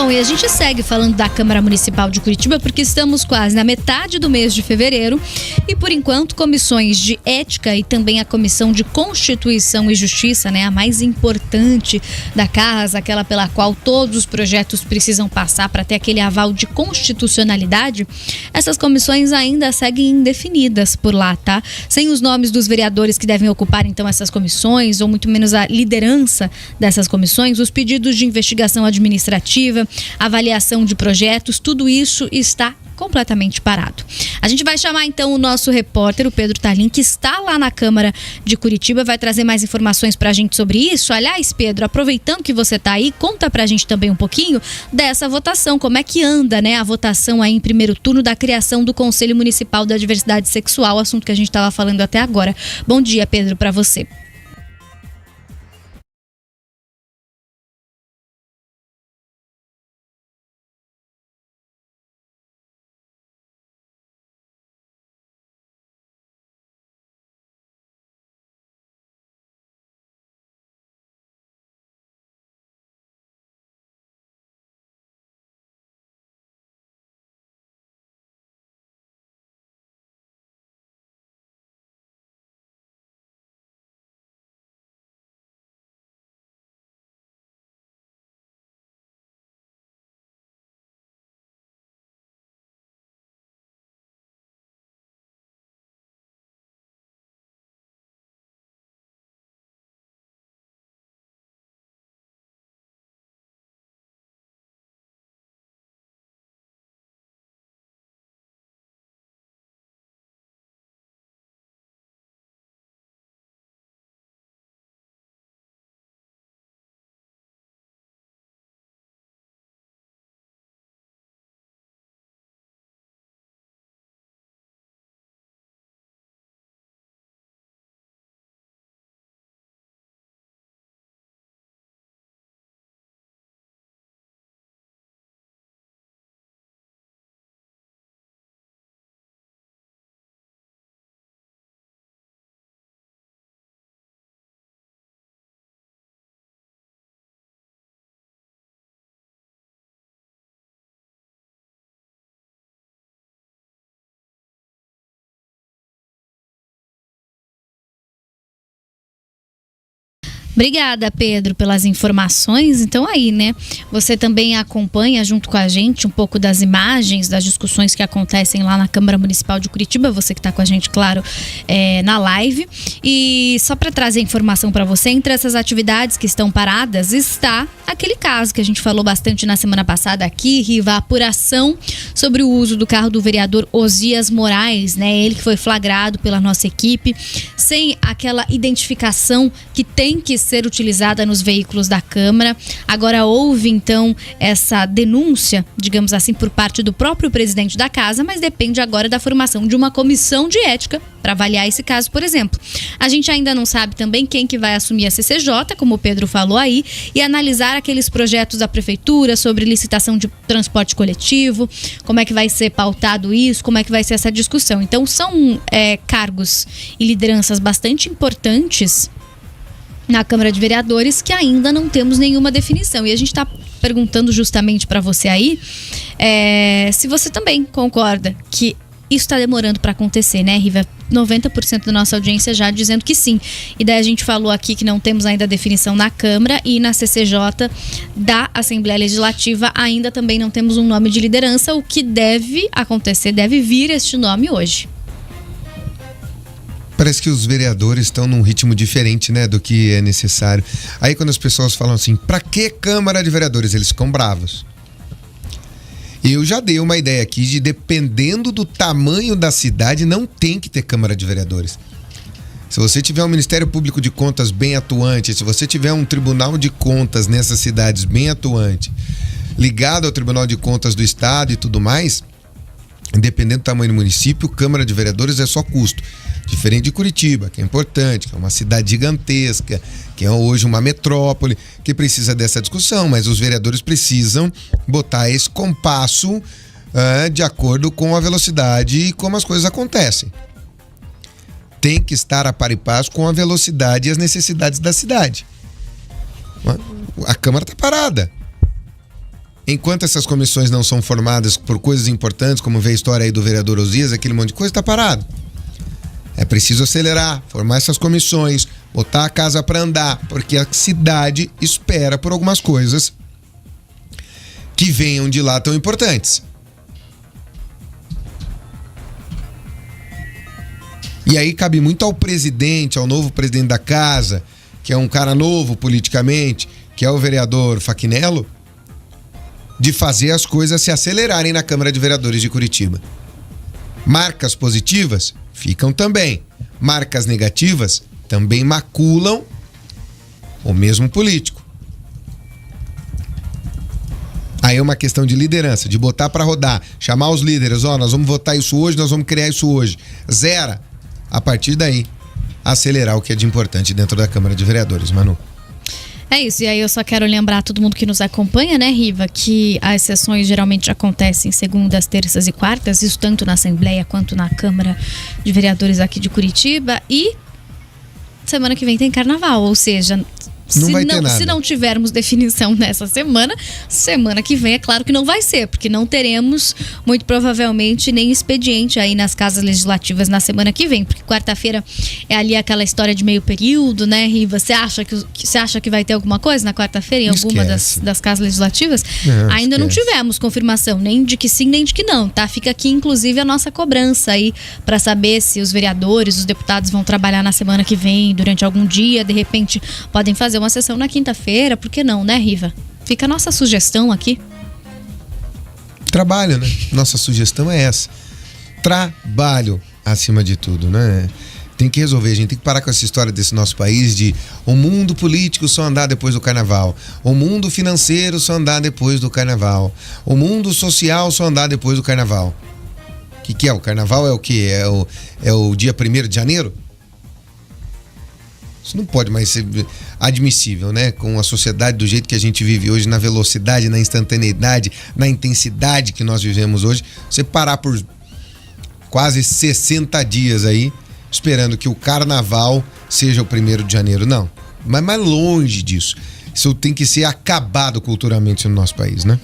Bom, e a gente segue falando da Câmara Municipal de Curitiba porque estamos quase na metade do mês de fevereiro e, por enquanto, comissões de ética e também a Comissão de Constituição e Justiça, né, a mais importante da casa, aquela pela qual todos os projetos precisam passar para ter aquele aval de constitucionalidade, essas comissões ainda seguem indefinidas por lá, tá? Sem os nomes dos vereadores que devem ocupar, então, essas comissões, ou muito menos a liderança dessas comissões, os pedidos de investigação administrativa, avaliação de projetos, tudo isso está completamente parado. A gente vai chamar então o nosso repórter, o Pedro Talim, que está lá na Câmara de Curitiba, vai trazer mais informações pra gente sobre isso. Aliás, Pedro, aproveitando que você tá aí, conta pra gente também um pouquinho dessa votação, como é que anda, né, a votação aí em primeiro turno da criação do Conselho Municipal da Diversidade Sexual, assunto que a gente estava falando até agora. Bom dia, Pedro, pra você. Obrigada, Pedro, pelas informações. Então aí, né, você também acompanha junto com a gente um pouco das imagens, das discussões que acontecem lá na Câmara Municipal de Curitiba, você que está com a gente, claro, na live. E só para trazer informação para você, entre essas atividades que estão paradas está aquele caso que a gente falou bastante na semana passada aqui, Riva, a apuração sobre o uso do carro do vereador Osias Moraes, né, ele que foi flagrado pela nossa equipe, sem aquela identificação que tem que ser utilizada nos veículos da Câmara. Agora houve então essa denúncia, digamos assim, por parte do próprio presidente da casa, mas depende agora da formação de uma comissão de ética para avaliar esse caso, por exemplo. A gente ainda não sabe também quem que vai assumir a CCJ, como o Pedro falou aí, e analisar aqueles projetos da prefeitura sobre licitação de transporte coletivo, como é que vai ser pautado isso, como é que vai ser essa discussão. Então são cargos e lideranças bastante importantes na Câmara de Vereadores que ainda não temos nenhuma definição. E a gente está perguntando justamente para você aí se você também concorda que isso está demorando para acontecer, né, Riva? 90% da nossa audiência já dizendo que sim. E daí a gente falou aqui que não temos ainda definição na Câmara e na CCJ da Assembleia Legislativa ainda também não temos um nome de liderança. O que deve acontecer, deve vir este nome hoje. Parece que os vereadores estão num ritmo diferente, né, do que é necessário. Aí quando as pessoas falam assim, pra que Câmara de Vereadores? Eles ficam bravos. Eu já dei uma ideia aqui de, dependendo do tamanho da cidade, não tem que ter Câmara de Vereadores. Se você tiver um Ministério Público de Contas bem atuante, se você tiver um Tribunal de Contas nessas cidades bem atuante, ligado ao Tribunal de Contas do Estado e tudo mais, independente do tamanho do município, Câmara de Vereadores é só custo. Diferente de Curitiba, que é importante, que é uma cidade gigantesca, que é hoje uma metrópole, que precisa dessa discussão, mas os vereadores precisam botar esse compasso de acordo com a velocidade e como as coisas acontecem. Tem que estar a par e passo com a velocidade e as necessidades da cidade. A Câmara está parada. enquanto essas comissões não são formadas por coisas importantes, como vê a história aí do vereador Osias, aquele monte de coisa, tá parado. É preciso acelerar, formar essas comissões, botar a casa para andar, porque a cidade espera por algumas coisas que venham de lá tão importantes. E aí cabe muito ao presidente, ao novo presidente da casa, que é um cara novo politicamente, que é o vereador Fachinello, de fazer as coisas se acelerarem na Câmara de Vereadores de Curitiba. Marcas positivas ficam também. Marcas negativas também maculam o mesmo político. Aí é uma questão de liderança, de botar para rodar, chamar os líderes, nós vamos votar isso hoje, nós vamos criar isso hoje. Zera. A partir daí, acelerar o que é de importante dentro da Câmara de Vereadores, Manu. É isso, e aí eu só quero lembrar todo mundo que nos acompanha, né, Riva, que as sessões geralmente acontecem segundas, terças e quartas, isso tanto na Assembleia quanto na Câmara de Vereadores aqui de Curitiba, e semana que vem tem Carnaval, ou seja... Se não tivermos definição nessa semana que vem é claro que não vai ser, porque não teremos, muito provavelmente, nem expediente aí nas casas legislativas na semana que vem, porque quarta-feira é ali aquela história de meio período, né, Riva? Você acha que vai ter alguma coisa na quarta-feira em alguma das casas legislativas? Ainda não tivemos confirmação, nem de que sim, nem de que não, tá? Fica aqui, inclusive, a nossa cobrança aí para saber se os vereadores, os deputados vão trabalhar na semana que vem, durante algum dia, de repente podem fazer uma sessão na quinta-feira, por que não, né, Riva? Fica a nossa sugestão aqui. Trabalho, né? Nossa sugestão é essa. Trabalho, acima de tudo, né? Tem que resolver, a gente tem que parar com essa história desse nosso país de o mundo político só andar depois do carnaval, o mundo financeiro só andar depois do carnaval, o mundo social só andar depois do carnaval. O que é? O carnaval é o quê? É o dia 1º de janeiro? Isso não pode mais ser admissível, né? Com a sociedade do jeito que a gente vive hoje, na velocidade, na instantaneidade, na intensidade que nós vivemos hoje, você parar por quase 60 dias aí, esperando que o carnaval seja o 1º de janeiro. Não, mas mais longe disso. Isso tem que ser acabado culturalmente no nosso país, né?